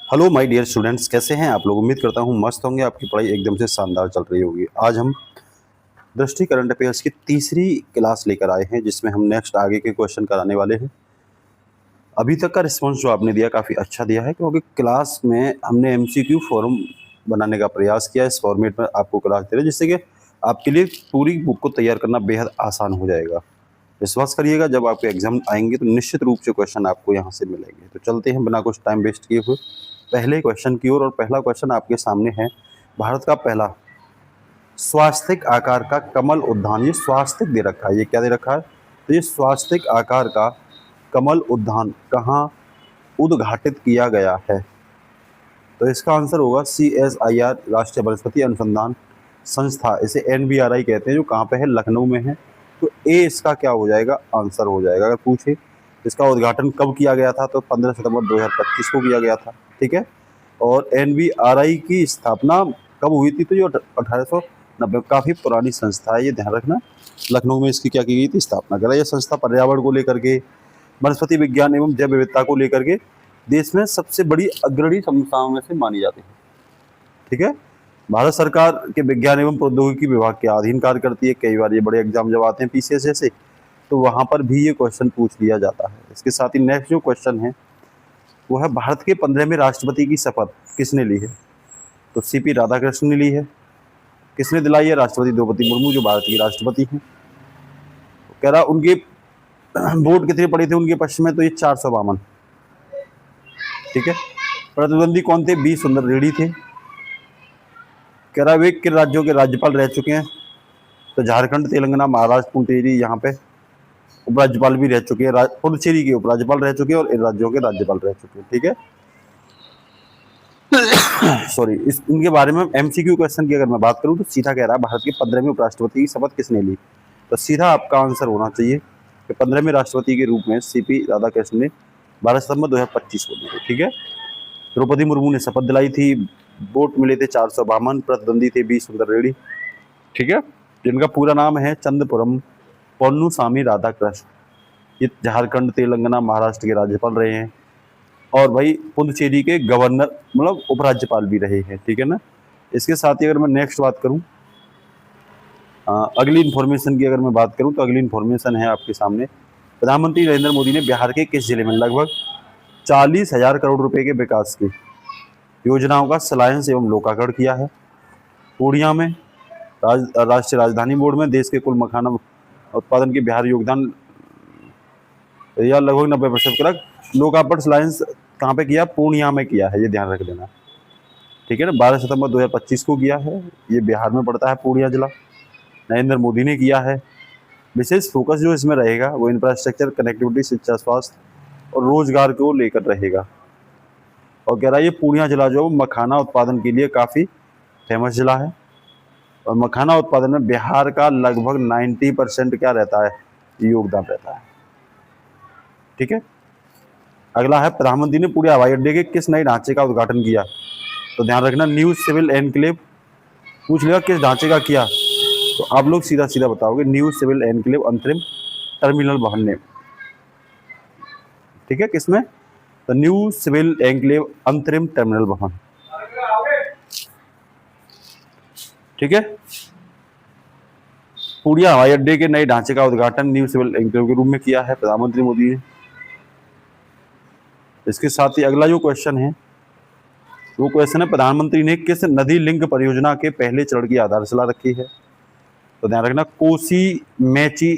Hello my dear students, कैसे हैं आप लोग। उम्मीद करता हूं मस्त होंगे। आपकी पढ़ाई एकदम से शानदार चल रही होगी। आज हम दृष्टि करंट अफेयर्स की तीसरी क्लास लेकर आए हैं, जिसमें हम नेक्स्ट आगे के क्वेश्चन कराने वाले हैं। अभी तक का रिस्पांस जो आपने दिया काफ़ी अच्छा दिया है, क्योंकि क्लास में हमने एमसीक्यू फॉर्म बनाने का प्रयास किया। इस फॉर्मेट में आपको क्लास दे रहे हैं, जिससे कि आपके लिए पूरी बुक को तैयार करना बेहद आसान हो जाएगा। विश्वास करिएगा, जब आपके एग्जाम आएंगे तो निश्चित रूप से क्वेश्चन आपको यहाँ से मिलेंगे। तो चलते हैं बिना कुछ टाइम वेस्ट किए हुए पहले क्वेश्चन की ओर। और पहला क्वेश्चन आपके सामने है। भारत का पहला स्वास्तिक आकार का कमल उद्यान, ये स्वास्तिक दे रखा है, ये क्या दे रखा है, तो ये स्वास्तिक आकार का कमल उद्यान कहाँ उद्घाटित किया गया है। तो इसका आंसर होगा CSIR, राष्ट्रीय वनस्पति अनुसंधान संस्था, इसे NBRI कहते हैं, जो कहाँ पे है, लखनऊ में है। तो ए इसका क्या हो जाएगा, आंसर हो जाएगा। अगर पूछे इसका उद्घाटन कब किया गया था, तो 15 सितंबर 2025 को किया गया था। ठीक है। और NBRI की स्थापना कब हुई थी, तो ये 1890, काफ़ी पुरानी संस्था है, ये ध्यान रखना। लखनऊ में इसकी क्या की गई थी, स्थापना करा। यह संस्था पर्यावरण को लेकर के, वनस्पति विज्ञान एवं जैव विविधता को लेकर के देश में सबसे बड़ी अग्रणी संस्थाओं में से मानी जाती है। ठीक है। भारत सरकार के विज्ञान एवं प्रौद्योगिकी विभाग के अधीन कार्य करती है। कई बार ये बड़े एग्जाम जब आते हैं PCS जैसे, तो वहाँ पर भी ये क्वेश्चन पूछ लिया जाता है। इसके साथ ही नेक्स्ट जो क्वेश्चन है वो है, भारत के 15वें राष्ट्रपति की शपथ किसने ली है। तो CP राधाकृष्ण ने ली है। किसने दिलाई है, राष्ट्रपति द्रौपदी मुर्मू, जो भारत की राष्ट्रपति हैं। कह रहा उनके वोट कितने पड़े थे उनके पक्ष में, तो ये 452। ठीक है। प्रतिद्वंदी कौन थे, बी सुंदर रेड्डी थे। कह रहा वे किन राज्यों के राज्यपाल रह चुके हैं, तो झारखंड, तेलंगाना, महाराष्ट्र, पुडुचेरी, यहाँ पे उपराज्यपाल भी रह चुके हैं। पुडुचेरी के उपराज्यपाल रह चुके हैं और इन राज्यों के राज्यपाल रह चुके हैं। ठीक है। सॉरी, इस इनके बारे में MCQ क्वेश्चन की अगर मैं बात करूं, तो सीधा कह रहा है भारत के 15वें उपराष्ट्रपति की शपथ किसने ली। तो सीधा आपका आंसर होना चाहिए कि 15वें राष्ट्रपति के रूप में CP राधाकृष्ण ने 12 सितंबर 2025 को ली। ठीक है। द्रौपदी मुर्मू ने शपथ दिलाई थी। वोट मिले थे 452। प्रतिद्वंदी थे बी सुंदर रेड्डी। ठीक है। जिनका पूरा नाम है चंद्रपुरम पन्नुसामी राधाकृष्ण। ये झारखंड, तेलंगाना, महाराष्ट्र के राज्यपाल रहे हैं, और भाई पुडुचेरी के गवर्नर, मतलब उपराज्यपाल भी रहे हैं। ठीक है ना। इसके साथ ही अगर मैं नेक्स्ट बात करूं, अगली इन्फॉर्मेशन की अगर मैं बात करूं, तो अगली इन्फॉर्मेशन है आपके सामने। प्रधानमंत्री नरेंद्र मोदी ने बिहार के किस जिले में लगभग 40,000 करोड़ रुपए के विकास की योजनाओं का शिलान्यास एवं लोकार्पण किया है। पूर्णिया में राष्ट्रीय राजधानी बोर्ड में देश के कुल मखाना उत्पादन के बिहार योगदान या लगभग 90% का लोकार्पण शिलान्यास कहाँ पे किया, पूर्णिया में किया है, ये ध्यान रख लेना। ठीक है ना। 12 सितंबर 2025 को किया है। ये बिहार में पड़ता है, पूर्णिया जिला। नरेंद्र मोदी ने किया है। विशेष फोकस जो इसमें रहेगा वो इंफ्रास्ट्रक्चर, कनेक्टिविटी, शिक्षा, स्वास्थ्य और रोजगार को लेकर रहेगा। और कह रहा है ये पूर्णिया जिला जो मखाना उत्पादन के लिए काफ़ी फेमस जिला है, और मखाना उत्पादन में बिहार का लगभग 90% क्या रहता है, योगदान रहता है। ठीक है। अगला है, प्रधानमंत्री ने पूरे हवाई अड्डे के किस नए ढांचे का उद्घाटन किया। तो ध्यान रखना, न्यू सिविल एनक्लेव पूछ लिया, किस ढांचे का किया, तो आप लोग सीधा सीधा बताओगे न्यू सिविल एनक्लेव अंतरिम टर्मिनल भवन ने। ठीक है। किसमें, तो न्यू सिविल एनक्लेव अंतरिम टर्मिनल भवन। ठीक है। पूर्णिया हवाई अड्डे के नए ढांचे का उद्घाटन न्यू सिविल एनक्लेव के रूप में किया है प्रधानमंत्री मोदी ने। इसके साथ ही अगला जो क्वेश्चन है वो क्वेश्चन है, प्रधानमंत्री ने किस नदी लिंक परियोजना के पहले चरण की आधारशिला रखी है। तो ध्यान रखना, Kosi मैची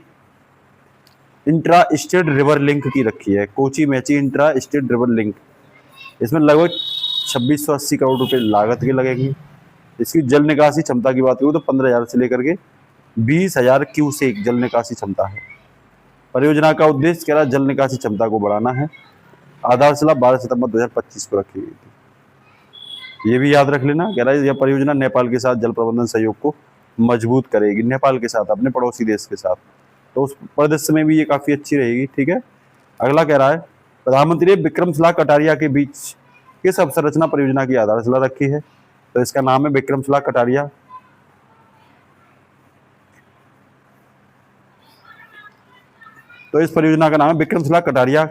intra state river link की रखी है। Kochi मैची intra state river link, इसमें लगभग 2680 करोड़ रुपए लागत के लगेगी। इसकी जल निकासी क्षमता की बात करूँ तो 15,000 से लेकर के 20,000 क्यूसेक जल निकासी क्षमता है। परियोजना का उद्देश्य कह रहा जल निकासी क्षमता को बढ़ाना है। आधारशिला 12 सितंबर 2025 को रखी गई थी। ये भी याद रख लेना। कह रहा है यह परियोजना नेपाल के साथ जल प्रबंधन सहयोग को मजबूत करेगी, नेपाल के साथ, अपने पड़ोसी देश के साथ, तो उस परिदृश्य में भी ये काफ़ी अच्छी रहेगी। ठीक है। अगला कह रहा है, प्रधानमंत्री ने विक्रमशिला कटारिया के बीच किस अवसंरचना परियोजना की आधारशिला रखी है। तो इसका नाम है विक्रमशिला कटारिया। तो इस परियोजना का नाम है विक्रमशिला कटारिया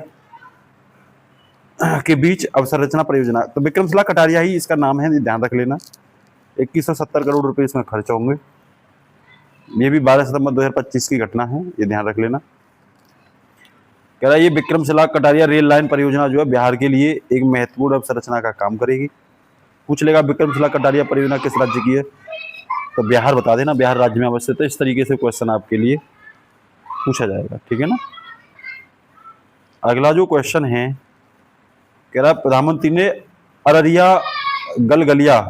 के बीच अवसंरचना परियोजना। तो विक्रमशिला कटारिया ही इसका नाम है, ध्यान रख लेना। 2170 करोड़ रुपए इसमें खर्च होंगे। ये भी 12 सितंबर 2025 की घटना है, ये ध्यान रख लेना। कह रहा है ये विक्रमशिला कटारिया रेल लाइन परियोजना जो है बिहार के लिए एक महत्वपूर्ण अवसंरचना का काम करेगी। पूछ लेगा विक्रमशिला कटारिया परियोजना किस राज्य की है, तो बिहार बता देना, बिहार राज्य में अवस्थित है। इस तरीके से क्वेश्चन आपके लिए पूछा जाएगा, ठीक है ना। अगला जो क्वेश्चन है, कह रहा प्रधानमंत्री ने अररिया गलगलिया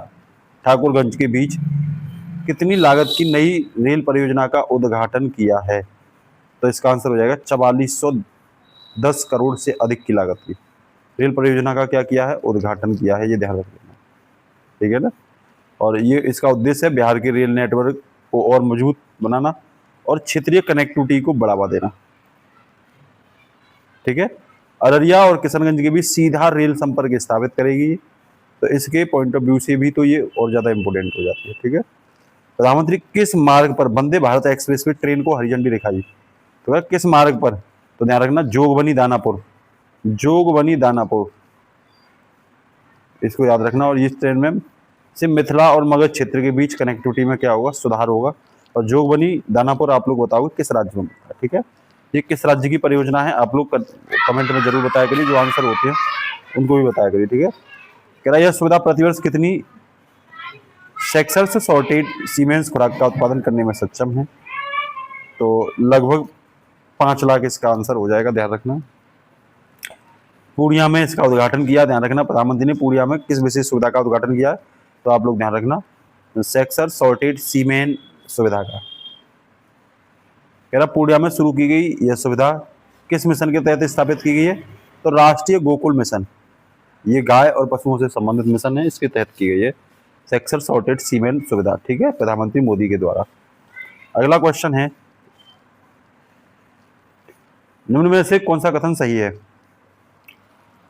ठाकुरगंज के बीच कितनी लागत की नई रेल परियोजना का उद्घाटन किया है, तो इसका आंसर हो जाएगा 4410 करोड़ से अधिक की लागत की रेल परियोजना का क्या किया है, उद्घाटन किया है, ये ध्यान रख लेना, ठीक है ना। और ये इसका उद्देश्य है बिहार के रेल नेटवर्क को और मजबूत बनाना और क्षेत्रीय कनेक्टिविटी को बढ़ावा देना, ठीक है। अररिया और किशनगंज के बीच सीधा रेल संपर्क स्थापित करेगी, तो इसके पॉइंट ऑफ व्यू से भी तो ये और ज़्यादा इंपॉर्टेंट हो जाती है, ठीक है। प्रधानमंत्री किस मार्ग पर Vande Bharat express way train को हरी झंडी दिखाई, तो किस मार्ग पर, तो ध्यान रखना जोगबनी दानापुर, जोगबनी दानापुर, इसको याद रखना। और इस ट्रेन में से मिथिला और मगध क्षेत्र के बीच कनेक्टिविटी में क्या होगा, सुधार होगा। और जोगबनी दानापुर आप लोग बताओगे किस राज्य में, ठीक है। ये किस राज्य की परियोजना है, आप लोग कमेंट में जरूर बताया करिए, जो आंसर होते हैं उनको भी बताया करिए, ठीक है। कह रहा यह सुविधा प्रतिवर्ष कितनी सेक्सर्स सॉर्टेड सीमेंस खुराक का उत्पादन करने में सक्षम है, तो लगभग 5 लाख इसका आंसर हो जाएगा, ध्यान रखना। पूर्णिया में इसका उद्घाटन किया, ध्यान रखना। प्रधानमंत्री ने पूर्णिया में किस विशेष सुविधा का उद्घाटन किया, तो आप लोग ध्यान रखना सेक्सर सॉर्टेड सीमेंट सुविधा का। कह रहा पूर्णिया में शुरू की गई यह सुविधा किस मिशन के तहत स्थापित की गई है, तो राष्ट्रीय गोकुल मिशन, ये गाय और पशुओं से संबंधित मिशन है, इसके तहत की गई है सेक्सर सॉर्टेड सीमेंट सुविधा, ठीक है, प्रधानमंत्री मोदी के द्वारा। अगला क्वेश्चन है, निम्न में से कौन सा कथन सही है।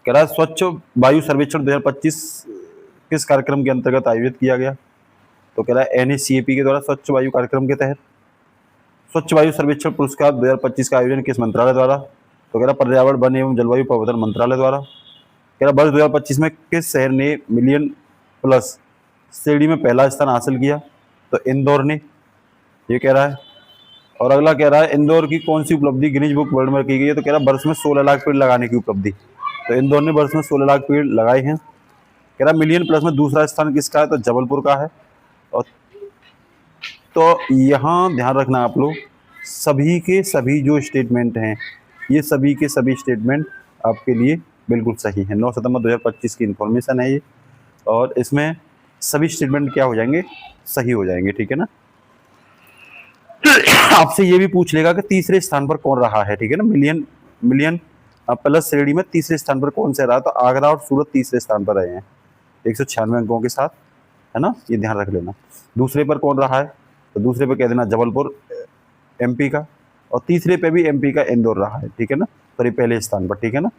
कह रहा स्वच्छ वायु सर्वेक्षण 2025 किस कार्यक्रम के अंतर्गत आयोजित किया गया, तो कह रहा है NACAP के द्वारा स्वच्छ वायु कार्यक्रम के तहत। स्वच्छ वायु सर्वेक्षण पुरस्कार 2025 का आयोजन किस मंत्रालय द्वारा, तो कह रहा पर्यावरण वन एवं जलवायु परिवर्तन मंत्रालय द्वारा। कह रहा वर्ष 2025 में किस शहर ने मिलियन प्लस श्रेणी में पहला स्थान हासिल किया, तो इंदौर ने, ये कह रहा है। और अगला कह रहा है इंदौर की कौन सी उपलब्धि गिनीज बुक वर्ल्ड में की गई है, तो कह रहा वर्ष में 16 लाख पेड़ लगाने की उपलब्धि, तो इंदौर ने वर्ष में 16 लाख पेड़ लगाए हैं। कह रहा मिलियन प्लस में दूसरा स्थान किसका है, तो जबलपुर का है। और तो यहाँ ध्यान रखना आप लोग, सभी के सभी जो स्टेटमेंट हैं, ये सभी के सभी स्टेटमेंट आपके लिए बिल्कुल सही है। 9 सितंबर 2025 की इंफॉर्मेशन है ये, और इसमें सभी स्टेटमेंट क्या हो जाएंगे, सही हो जाएंगे, ठीक है ना। आपसे ये भी पूछ लेगा कि तीसरे स्थान पर कौन रहा है, ठीक है ना, मिलियन प्लस श्रेणी में तीसरे स्थान पर कौन से रहा, तो आगरा और सूरत तीसरे स्थान पर रहे हैं 196 अंकों के साथ, है ना, ये ध्यान रख लेना। दूसरे पर कौन रहा है, तो दूसरे पर कह देना जबलपुर MP का, और तीसरे पे भी MP का इंदौर रहा है, ठीक है ना, तो ये पहले स्थान पर, ठीक है ना,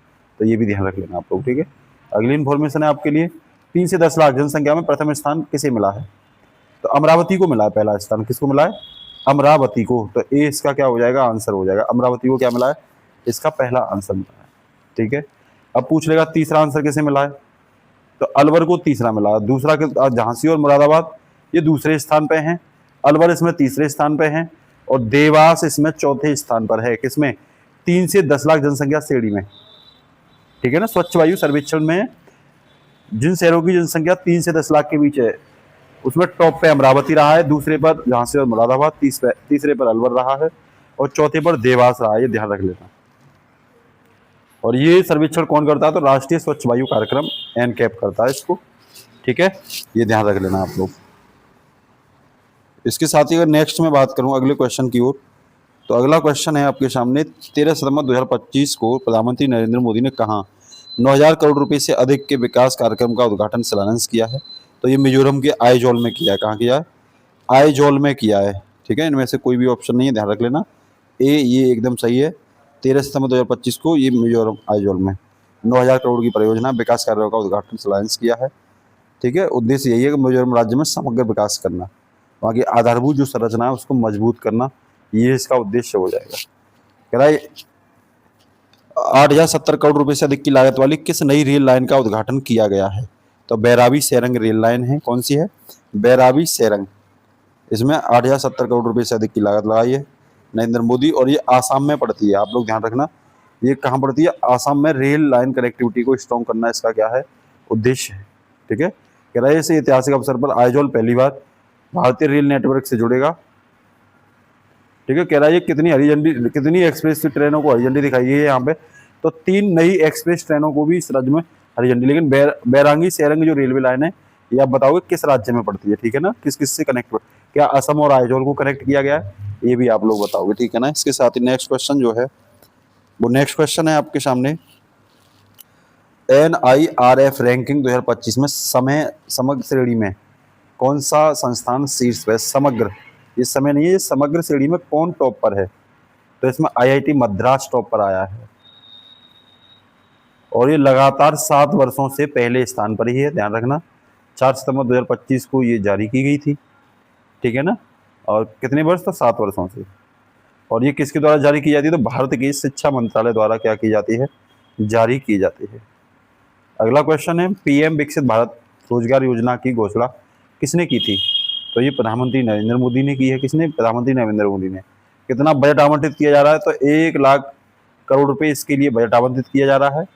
तो ये भी ध्यान रख लेना आप लोग, ठीक है। अगली इन्फॉर्मेशन है आपके लिए, 3 से 10 लाख जनसंख्या में प्रथम स्थान किसे मिला है, तो अमरावती को मिला है पहला स्थान। किसको मिला है, अमरावती को, तो ए इसका क्या हो जाएगा, आंसर हो जाएगा। अमरावती को क्या मिला है, इसका पहला आंसर मिला है, ठीक है। अब पूछ लेगा तीसरा आंसर किसे मिला है, तो अलवर को तीसरा मिला है। दूसरा झांसी और मुरादाबाद ये दूसरे स्थान पे हैं, अलवर इसमें तीसरे स्थान पे हैं, और देवास इसमें चौथे स्थान पर है। किसमें, 3 से 10 लाख जनसंख्या श्रेणी में, ठीक है ना। स्वच्छ वायु सर्वेक्षण में जिन शहरों की जनसंख्या 3 से 10 लाख के बीच है, उसमें टॉप पे अमरावती रहा है, दूसरे पर झांसी और मुरादाबाद, तीसरे पर अलवर रहा है, और चौथे पर देवास रहा है, ये ध्यान रख लेना। और ये सर्वेक्षण कौन करता है, तो राष्ट्रीय स्वच्छ वायु कार्यक्रम NCAP करता है इसको, ठीक है, ये ध्यान रख लेना आप लोग। इसके साथ ही अगर नेक्स्ट में बात करूं अगले क्वेश्चन की ओर, तो अगला क्वेश्चन है आपके सामने, 13 सितंबर 2025 को प्रधानमंत्री नरेंद्र मोदी ने कहाँ 9000 करोड़ रुपए से अधिक के विकास कार्यक्रम का उद्घाटन शिलान्यास किया है, तो ये मिजोरम के आइजोल में किया है। कहाँ किया है, आइजोल में किया है, ठीक है। इनमें से कोई भी ऑप्शन नहीं है, ध्यान रख लेना, ए ये एकदम सही है। 13 सितंबर 2025 को ये मिजोरम आइजोल में 9000 करोड़ की परियोजना विकास कार्यों का उद्घाटन शिलान्यास किया है, ठीक है। उद्देश्य यही है कि मिजोरम राज्य में समग्र विकास करना, वहाँ की आधारभूत जो संरचना है उसको मजबूत करना, ये इसका उद्देश्य हो जाएगा। कह रहा है 8,070 करोड़ रुपए से अधिक की लागत वाली किस नई रेल लाइन का उद्घाटन किया गया है? तो बैराबी सेरंग रेल लाइन है। कौन सी है? बैराबी सेरंग। इसमें 8,070 करोड़ रुपए से अधिक की लागत लगाई है नरेंद्र मोदी, और ये आसाम में पड़ती है। आप लोग ध्यान रखना, ये कहाँ पड़ती है? आसाम में। रेल लाइन कनेक्टिविटी को स्ट्रॉन्ग करना इसका क्या है? उद्देश्य है। ठीक है। कह रहा है इस ऐतिहासिक अवसर पर आइजोल पहली बार भारतीय रेल नेटवर्क से जुड़ेगा। ठीक है। कह रहा है ये कितनी एक्सप्रेस ट्रेनों को हरी झंडी दिखाई गई है यहाँ पे? तो 3 नई एक्सप्रेस ट्रेनों को भी इस राज्य में हरी झंडी। लेकिन बैरांगी सेरंग जो रेलवे लाइन है, ये आप बताओगे किस राज्य में पड़ती है? ठीक है ना, किस किस से कनेक्ट, क्या असम और आइजोल को कनेक्ट किया गया है? ये भी आप लोग बताओगे। ठीक है ना। इसके साथ ही नेक्स्ट क्वेश्चन जो है, वो नेक्स्ट क्वेश्चन है आपके सामने, NIRF रैंकिंग 2025 में समग्र श्रेणी में कौन सा संस्थान शीर्ष पे? समग्र, ये समय नहीं है, ये समग्र श्रेणी में कौन टॉप पर है? तो इसमें IIT मद्रास टॉप पर आया है, और ये लगातार 7 वर्षों से पहले स्थान पर ही है। ध्यान रखना, 4 सितंबर 2025 को ये जारी की गई थी। ठीक है ना। और कितने वर्ष? तो 7 वर्षों से। और ये किसके द्वारा जारी की जाती है? तो भारत की शिक्षा मंत्रालय द्वारा क्या की जाती है? जारी की जाती है। अगला क्वेश्चन है, PM विकसित भारत रोजगार योजना की घोषणा किसने की थी? तो ये प्रधानमंत्री नरेंद्र मोदी ने की है। किसने? प्रधानमंत्री नरेंद्र मोदी ने। कितना बजट आवंटित किया जा रहा है? तो 1,00,000 करोड़ रुपए इसके लिए बजट आवंटित किया जा रहा है,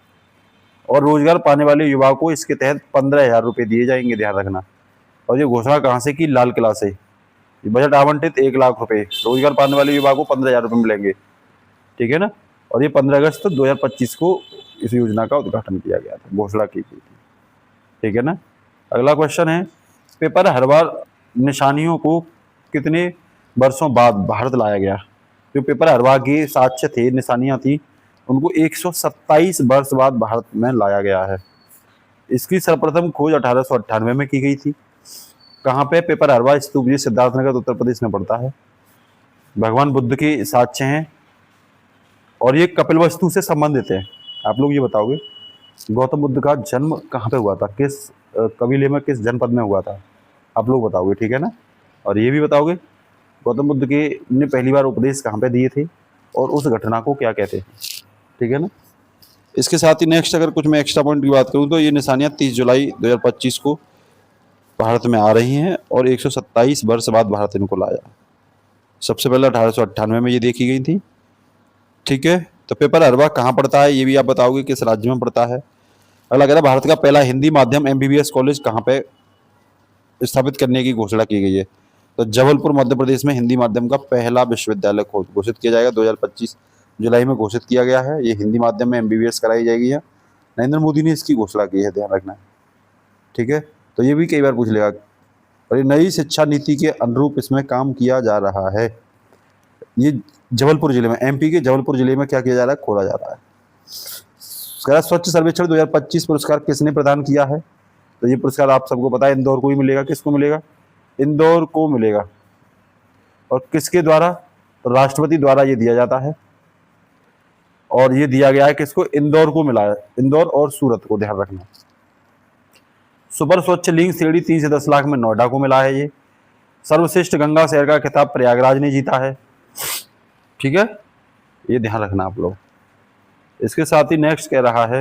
और रोजगार पाने वाले युवाओं को इसके तहत 15,000 रुपये दिए जाएंगे। ध्यान रखना। और ये घोषणा कहाँ से की? लाल किला से। बजट आवंटित 1,00,000 रुपये, रोजगार पाने वाले युवा को 15,000 रुपये मिलेंगे। ठीक है ना। और ये 15 अगस्त 2025 को इस योजना का उद्घाटन किया गया था, घोषणा की गई थी। ठीक है ना। अगला क्वेश्चन है, पेपर हर बार निशानियों को कितने वर्षों बाद भारत लाया गया? जो पेपर हरवा के साक्ष्य थे, निशानियां थी, उनको 127 वर्ष बाद भारत में लाया गया है। इसकी सर्वप्रथम खोज 1898 में की गई थी। कहाँ पे? पेपर हरवा स्तूप, जी सिद्धार्थनगर उत्तर प्रदेश में पड़ता है। भगवान बुद्ध के साक्ष्य हैं, और ये कपिलवस्तु से संबंधित है। आप लोग ये बताओगे गौतम बुद्ध का जन्म कहाँ पे हुआ था? किस कबीले में, किस जनपद में हुआ था? आप लोग बताओगे। ठीक है ना। और ये भी बताओगे गौतम बुद्ध के ने पहली बार उपदेश कहाँ पे दिए थे, और उस घटना को क्या कहते हैं? ठीक है ना। इसके साथ ही नेक्स्ट अगर कुछ मैं एक्स्ट्रा पॉइंट की बात करूँ, तो ये निशानियाँ 30 जुलाई 2025 को भारत में आ रही हैं, और 127 वर्ष बाद भारत इनको लाया। सबसे पहले 1898 में ये देखी गई थी। ठीक है। तो पेपर हरवा कहाँ पड़ता है? ये भी आप बताओगे किस राज्य में पड़ता है। अगला कह रहा है, भारत का पहला हिंदी माध्यम MBBS कॉलेज कहाँ पे स्थापित करने की घोषणा की गई है? तो जबलपुर मध्य प्रदेश में हिंदी माध्यम का पहला विश्वविद्यालय घोषित किया जाएगा। 2025 जुलाई में घोषित किया गया है। ये हिंदी माध्यम में MBBS कराई जाएगी। है नरेंद्र मोदी ने इसकी घोषणा की है, ध्यान रखना है। ठीक है। तो ये भी कई बार पूछ लेगा। और ये नई शिक्षा नीति के अनुरूप इसमें काम किया जा रहा है। ये जबलपुर जिले में, MP के जबलपुर जिले में क्या किया जा रहा है? खोला जा रहा है। स्वच्छ सर्वेक्षण 2025 पुरस्कार किसने प्रदान किया है? तो ये पुरस्कार आप सबको पता है, इंदौर को ही मिलेगा। किसको मिलेगा? इंदौर को मिलेगा। और किसके द्वारा? तो राष्ट्रपति द्वारा ये दिया जाता है, और ये दिया गया है किसको? इंदौर को मिला है। इंदौर और सूरत को, ध्यान रखना। सुपर स्वच्छ लिंग श्रेणी 3 से 10 लाख में नोएडा को मिला है। ये सर्वश्रेष्ठ गंगा शहर का खिताब प्रयागराज ने जीता है। ठीक है, ये ध्यान रखना आप लोग। इसके साथ ही नेक्स्ट कह रहा है,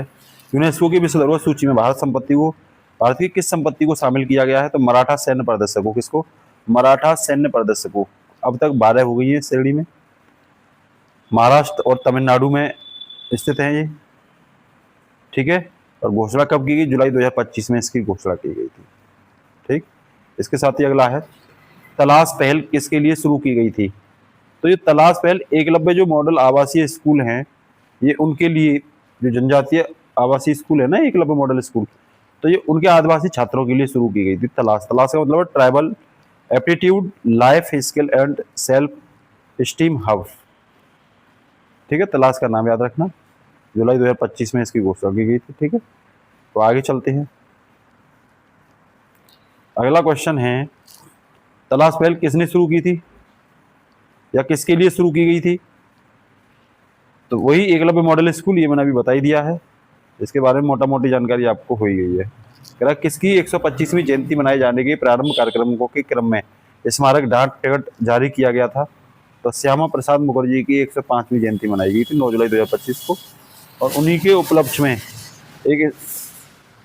यूनेस्को की विश्व धरोहर सूची में भारत की किस संपत्ति को शामिल किया गया है? तो मराठा सैन्य प्रदर्शक को। किसको? मराठा सैन्य प्रदर्शक को। अब तक 12 हो गई है श्रेणी में। महाराष्ट्र और तमिलनाडु में स्थित है ये। ठीक है। और घोषणा कब की गई? जुलाई 2025 में इसकी घोषणा की गई थी। ठीक। इसके साथ ही अगला है, तलाश पहल किसके लिए शुरू की गई थी? तो ये तलाश पहल एकलव्य जो मॉडल आवासीय स्कूल हैं, ये उनके लिए, जो जनजातीय आवासीय स्कूल है ना, एकलव्य मॉडल स्कूल, तो ये उनके आदिवासी छात्रों के लिए शुरू की गई थी। तलाश का मतलब है tribal aptitude life skill and self esteem hub. ठीक है। तलाश का नाम याद रखना। जुलाई 2025 में इसकी घोषणा की गई थी। ठीक है। तो आगे चलते हैं। अगला क्वेश्चन है, तलाश पहल किसने शुरू की थी या किसके लिए शुरू की गई थी? तो वही एकलव्य मॉडल स्कूल, ये मैंने अभी बता ही दिया है। इसके बारे में मोटा मोटी जानकारी आपको हो ही गई है। कह रहा किसकी 125वीं जयंती मनाए जाने के प्रारंभ कार्यक्रमों के क्रम में स्मारक डाक टिकट जारी किया गया था? तो श्यामा प्रसाद मुखर्जी की 105वीं जयंती मनाई गई थी 9 जुलाई 2025 को। और उन्हीं के उपलक्ष्य में एक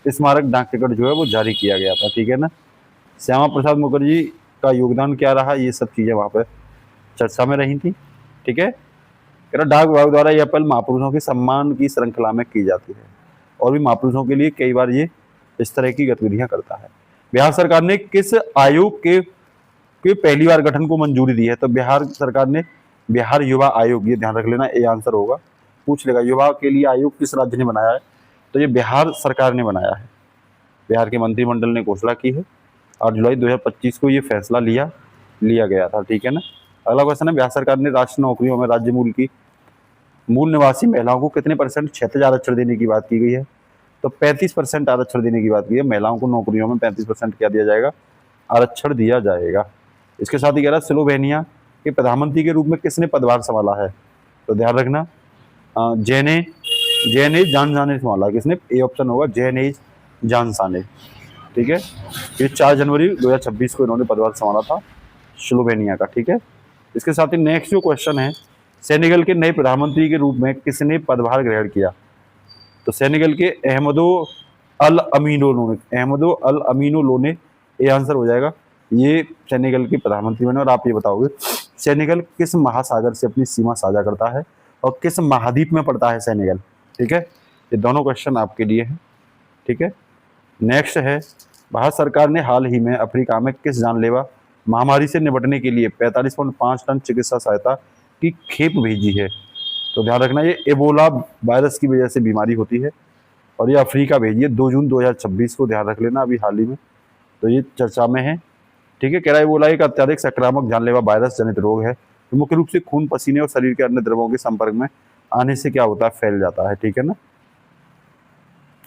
स्मारक डाक टिकट जो है वो जारी किया गया था, ठीक है ना। श्यामा प्रसाद मुखर्जी का योगदान क्या रहा, ये सब चीज़ें वहाँ पर चर्चा में रही थी, ठीक है। कह रहा डाक विभाग द्वारा यह पहल महापुरुषों के सम्मान की श्रृंखला में की जाती है और भी महापुरुषों के लिए कई बार ये इस तरह की गतिविधियां करता है। बिहार सरकार ने किस आयोग के पहली बार गठन को मंजूरी दी है, तो बिहार सरकार ने बिहार युवा आयोग, ये ध्यान रख लेना, ये आंसर होगा, पूछ लेगा युवा के लिए आयोग किस राज्य ने बनाया है, तो ये बिहार सरकार ने बनाया है। बिहार के मंत्रिमंडल ने घोषणा की है 8 जुलाई 2025 को ये फैसला लिया गया था, ठीक है ना। अगला क्वेश्चन है, बिहार सरकार ने राष्ट्रीय नौकरियों में राज्य मूल निवासी महिलाओं को कितने % क्षेत्रीय आरक्षण देने की बात की गई है, तो 35% आरक्षण देने की बात की है। महिलाओं को नौकरियों में 35% क्या दिया जाएगा, आरक्षण दिया जाएगा। इसके साथ ही कह रहा है स्लोवेनिया के प्रधानमंत्री के रूप में किसने पदभार संभाला है, तो ध्यान रखना जेने जानसाने संभाला, किसने, ए ऑप्शन होगा जेने जानसाने, ठीक है। ये 4 जनवरी 2026 को इन्होंने पदभार संभाला था स्लोवेनिया का, ठीक है। इसके साथ ही नेक्स्ट जो क्वेश्चन है, सेनेगल के नए प्रधानमंत्री के रूप में किसने पदभार ग्रहण किया, तो सेनेगल के अहमदो अल अमीनो लोने, ये आंसर हो जाएगा, ये सेनेगल के प्रधानमंत्री बने। और आप ये बताओगे सेनेगल किस महासागर से अपनी सीमा साझा करता है और किस महाद्वीप में पड़ता है सेनेगल, ठीक है। ये दोनों क्वेश्चन आपके लिए हैं, ठीक है। नेक्स्ट है, भारत सरकार ने हाल ही में अफ्रीका में किस जानलेवा महामारी से निपटने के लिए 45.5 टन चिकित्सा सहायता की खेप भेजी है, तो ध्यान रखना ये एबोला वायरस की वजह से बीमारी होती है और ये अफ्रीका भेजी है 2 जून 2026 को, ध्यान रख लेना, अभी हाल ही में, तो ये चर्चा में है, ठीक है। कह रहा है एबोला एक अत्यधिक संक्रामक जानलेवा वायरस जनित रोग है, तो मुख्य रूप से खून, पसीने और शरीर के अन्य द्रवों के संपर्क में आने से क्या होता है, फैल जाता है, ठीक है ना।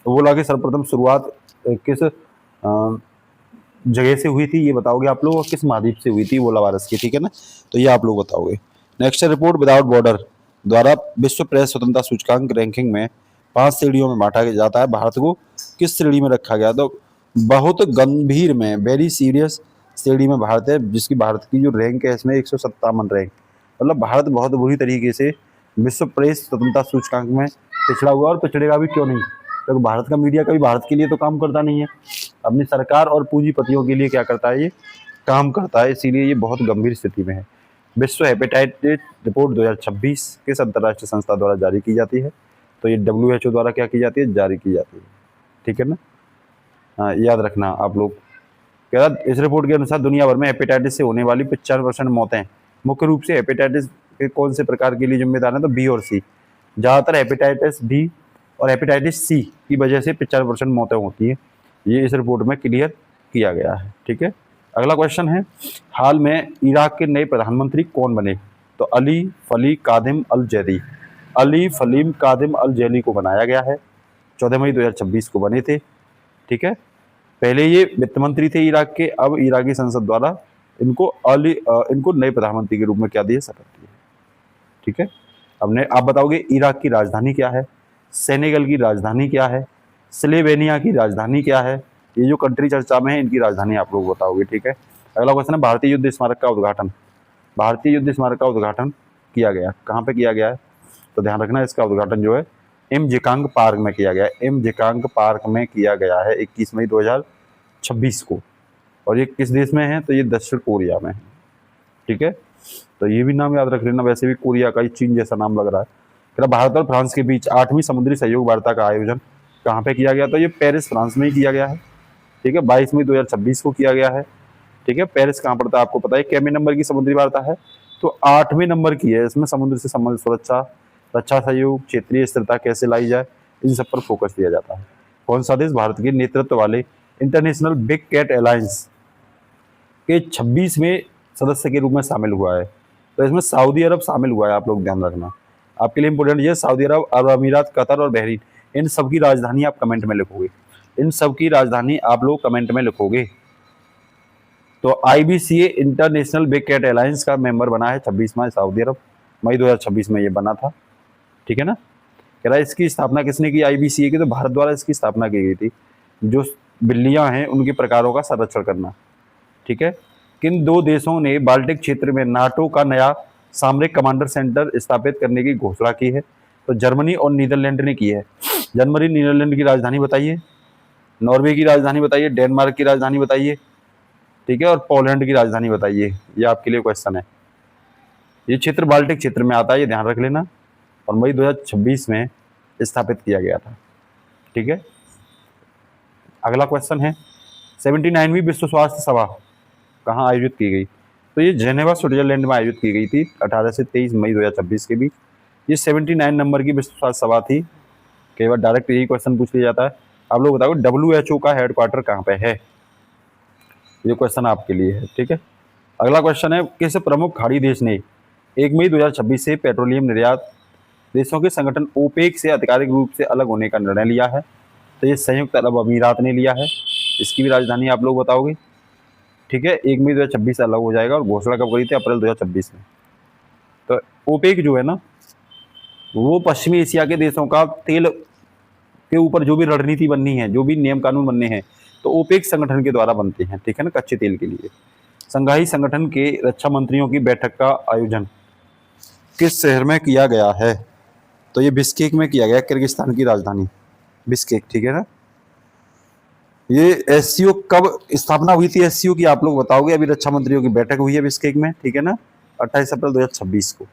एबोला की सर्वप्रथम शुरुआत किस जगह से हुई थी, ये बताओगे आप लोग, और किस महाद्वीप से हुई थी एबोला वायरस की, ठीक है ना, तो ये आप लोग बताओगे। नेक्स्ट रिपोर्ट विदाउट बॉर्डर द्वारा विश्व प्रेस स्वतंत्रता सूचकांक रैंकिंग में 5 श्रेणियों में बांटा जाता है, भारत को किस श्रेणी में रखा गया, तो बहुत गंभीर में, वेरी सीरियस श्रेणी में भारत है, जिसकी भारत की जो रैंक है इसमें 157 रैंक, मतलब भारत बहुत बुरी तरीके से विश्व प्रेस स्वतंत्रता सूचकांक में पिछड़ा हुआ, और पिछड़ेगा भी क्यों नहीं, क्योंकि तो भारत का मीडिया कभी भारत के लिए तो काम करता नहीं है, अपनी सरकार और पूंजीपतियों के लिए क्या करता है, ये काम करता है, इसीलिए ये बहुत गंभीर स्थिति में है। विश्व हेपेटाइटिस रिपोर्ट 2026 किस अंतर्राष्ट्रीय संस्था द्वारा जारी की जाती है, तो ये WHO द्वारा क्या की जाती है, जारी की जाती है, ठीक है ना। हाँ, याद रखना आप लोग। कह रहा इस रिपोर्ट के अनुसार दुनिया भर में हेपेटाइटिस से होने वाली 95% मौतें मुख्य रूप से हेपेटाइटिस के कौन से प्रकार के लिए जिम्मेदार है, तो बी और सी, ज़्यादातर हेपेटाइटिस बी और हेपेटाइटिस सी की वजह से 95% मौतें होती हैं, ये इस रिपोर्ट में क्लियर किया गया है, ठीक है। अगला क्वेश्चन है, हाल में इराक के नए प्रधानमंत्री कौन बने, तो अली फली कादिम अल जैदी, अली फलीम कादिम अल जैदी को बनाया गया है, 14 मई 2026 को बने थे, ठीक है। पहले ये वित्त मंत्री थे इराक के, अब इराकी संसद द्वारा इनको नए प्रधानमंत्री के रूप में क्या दिए, शपथ दी है, ठीक है। अब आप बताओगे इराक की राजधानी क्या है, सेनेगल की राजधानी क्या है, स्लोवेनिया की राजधानी क्या है, ये जो कंट्री चर्चा में है इनकी राजधानी आप लोग बताओगे, ठीक है। अगला क्वेश्चन है, भारतीय युद्ध स्मारक का उद्घाटन किया गया, कहाँ पे किया गया है, तो ध्यान रखना इसका उद्घाटन जो है इमजिकांग पार्क में किया गया है, इमजिकांग पार्क में किया गया है 21 मई 2026 को, और ये किस देश में है, तो ये दक्षिण कोरिया में है, ठीक है। तो ये भी नाम याद रख लेना, वैसे भी कोरिया का ही चीन जैसा नाम लग रहा है। भारत और फ्रांस के बीच 8वीं समुद्री सहयोग वार्ता का आयोजन कहाँ पे किया गया, तो ये पेरिस फ्रांस में ही किया गया है, ठीक है, 22 मई 2026 को किया गया है, ठीक है। पेरिस कहाँ पड़ता है आपको पता है, कितने नंबर की समुद्री वार्ता है, तो 8वें नंबर की है, इसमें समुद्र से संबंधित सुरक्षा, रक्षा सहयोग, क्षेत्रीय स्थिरता कैसे लाई जाए, इन सब पर फोकस दिया जाता है। कौन सा देश भारत के नेतृत्व वाले इंटरनेशनल बिग कैट अलायंस के 26वें सदस्य के रूप में शामिल हुआ है, तो इसमें सऊदी अरब शामिल हुआ है, आप लोग ध्यान रखना, आपके लिए इंपोर्टेंट ये सऊदी अरब, अरब अमीरात, कतर और बहरीन, इन सब की राजधानी आप कमेंट में लिखोगे, इन सब की राजधानी आप लोग कमेंट में लिखोगे। तो IBCA international big cat alliance का मेंबर बना है 26वां सऊदी अरब, मई 2026 में ये बना था, ठीक है ना। कह रहा है इसकी स्थापना किसने की, IBCA की, तो भारत द्वारा इसकी स्थापना की गई थी, जो बिल्लियां हैं उनके प्रकारों का संरक्षण करना, ठीक है। किन 2 देशों ने बाल्टिक क्षेत्र में नाटो का नया सामरिक कमांडर सेंटर स्थापित करने की घोषणा की है, तो जर्मनी और नीदरलैंड ने की है। जर्मनी नीदरलैंड की राजधानी बताइए, नॉर्वे की राजधानी बताइए, डेनमार्क की राजधानी बताइए, ठीक है, और पोलैंड की राजधानी बताइए। ये आपके लिए क्वेश्चन है। ये क्षेत्र बाल्टिक क्षेत्र में आता है, ये ध्यान रख लेना, और मई 2026 में स्थापित किया गया था, ठीक है। अगला क्वेश्चन है 79वीं विश्व स्वास्थ्य सभा कहाँ आयोजित की गई? तो ये जेनेवा स्विट्जरलैंड में आयोजित की गई थी 18 से 23 मई 2026 के बीच। ये 79 नंबर की विश्व स्वास्थ्य सभा थी। कई बार डायरेक्ट यही क्वेश्चन पूछ लिया जाता है। आप लोग बताओ WHO का हेडक्वार्टर कहाँ पे है? ये क्वेश्चन आपके लिए है, ठीक है। अगला क्वेश्चन है किस प्रमुख खाड़ी देश ने 1 मई 2026 से पेट्रोलियम निर्यात देशों के संगठन ओपेक से आधिकारिक रूप से अलग होने का निर्णय लिया है? तो ये संयुक्त अरब अमीरात ने लिया है। इसकी भी राजधानी आप लोग बताओगे, ठीक है। 1 मई 2026 से अलग हो जाएगा, और घोषणा कब करी थी? अप्रैल 2026 में। तो ओपेक जो है ना, वो पश्चिमी एशिया के देशों का तेल के ऊपर जो भी रणनीति बननी है, जो भी नियम कानून बनने हैं, तो ओपेक संगठन के द्वारा बनते हैं, ठीक है ना, कच्चे तेल के लिए। संघाई संगठन के रक्षा मंत्रियों की बैठक का आयोजन किस शहर में किया गया है? तो ये बिश्केक में किया गया, किर्गिस्तान की राजधानी बिश्केक, ठीक है ना। ये एससीओ कब स्थापना हुई थी? एससीओ की आप लोग बताओगे। अभी रक्षा मंत्रियों की बैठक हुई है बिश्केक में, ठीक है ना, 28 अप्रैल 2026 को।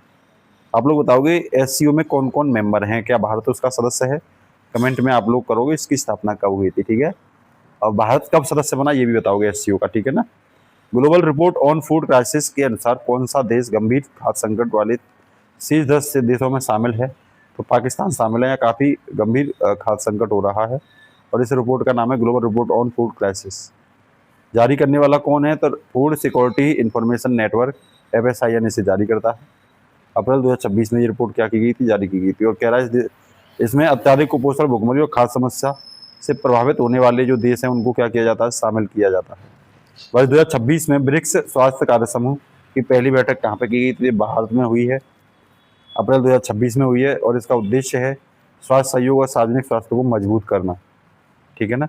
आप लोग बताओगे एससीओ में कौन कौन मेंबर हैं, क्या भारत उसका सदस्य है? कमेंट में आप लोग करोगे इसकी स्थापना कब हुई थी, ठीक है। और भारत कब सदस्य बना ये भी बताओगे एससीओ का, ठीक है ना। Global report on food crisis के अनुसार कौन सा देश गंभीर खाद्य संकट वाले शीर्ष 10 से देशों में शामिल है? तो पाकिस्तान शामिल है, या काफ़ी गंभीर खाद्य संकट हो रहा है, और इस रिपोर्ट का नाम है global report on food crisis. जारी करने वाला कौन है? तो food security information network FSIN इसे जारी करता है। अप्रैल 2026 में ये रिपोर्ट क्या की गई थी? जारी की गई थी। और कह रहा है इसमें अत्याधिक कुपोषण, भुखमरी और खाद्य समस्या से प्रभावित होने वाले जो देश हैं उनको क्या किया जाता है? शामिल किया जाता है। वर्ष 2026 में ब्रिक्स स्वास्थ्य कार्य समूह की पहली बैठक कहाँ पे की गई थी? भारत में हुई है, अप्रैल 2026 में हुई है, और इसका उद्देश्य है स्वास्थ्य सहयोग और सार्वजनिक स्वास्थ्य को मजबूत करना, ठीक है ना।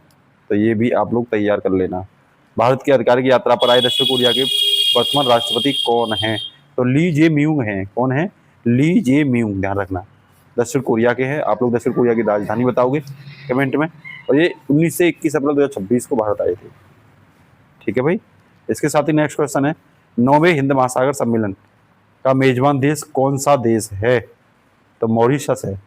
तो ये भी आप लोग तैयार कर लेना। भारत की आधिकारिक यात्रा पर आए दक्षिण कोरिया के वर्तमान राष्ट्रपति कौन हैं? तो ली जे म्यूंग हैं। कौन है? ली जे म्यूंग, ध्यान रखना, दक्षिण कोरिया के हैं। आप लोग दक्षिण कोरिया की राजधानी बताओगे कमेंट में। और ये 19 से 21 अप्रैल 2026 को भारत आए थे, ठीक है भाई। इसके साथ ही नेक्स्ट क्वेश्चन है 9वें हिंद महासागर सम्मेलन का मेजबान देश कौन सा देश है? तो मॉरिशस है।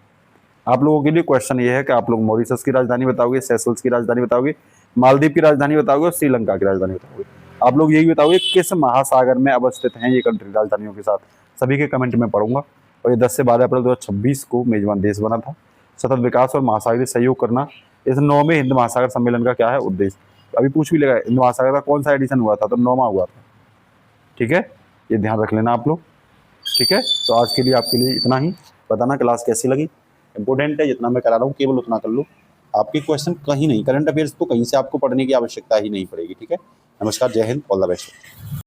आप लोगों के लिए क्वेश्चन ये है कि आप लोग मॉरिशस की राजधानी बताओगे, सेशल्स की राजधानी बताओगे, मालदीव की राजधानी बताओगे, और श्रीलंका की राजधानी बताओगे। आप लोग यही बताओगे किस महासागर में अवस्थित हैं ये कंट्री राजधानियों के साथ। सभी के कमेंट में पढ़ूंगा। और ये 10 से 12 अप्रैल 2026 को मेजबान देश बना था। सतत विकास और महासागरीय सहयोग करना इस 9वें हिंद महासागर सम्मेलन का क्या है? उद्देश्य। अभी पूछ भी लगा हिंद महासागर का कौन सा एडिशन हुआ था? तो 9वां हुआ था, ठीक है। ये ध्यान रख लेना आप लोग, ठीक है। तो आज के लिए आपके लिए इतना ही। बताना क्लास कैसी लगी। इंपॉर्टेंट है, जितना मैं करा रहा हूँ केवल उतना कर लो। आपके क्वेश्चन कहीं नहीं, करंट अफेयर्स तो कहीं से आपको पढ़ने की आवश्यकता ही नहीं पड़ेगी, ठीक है। नमस्कार, जय हिंद, ऑल द बेस्ट।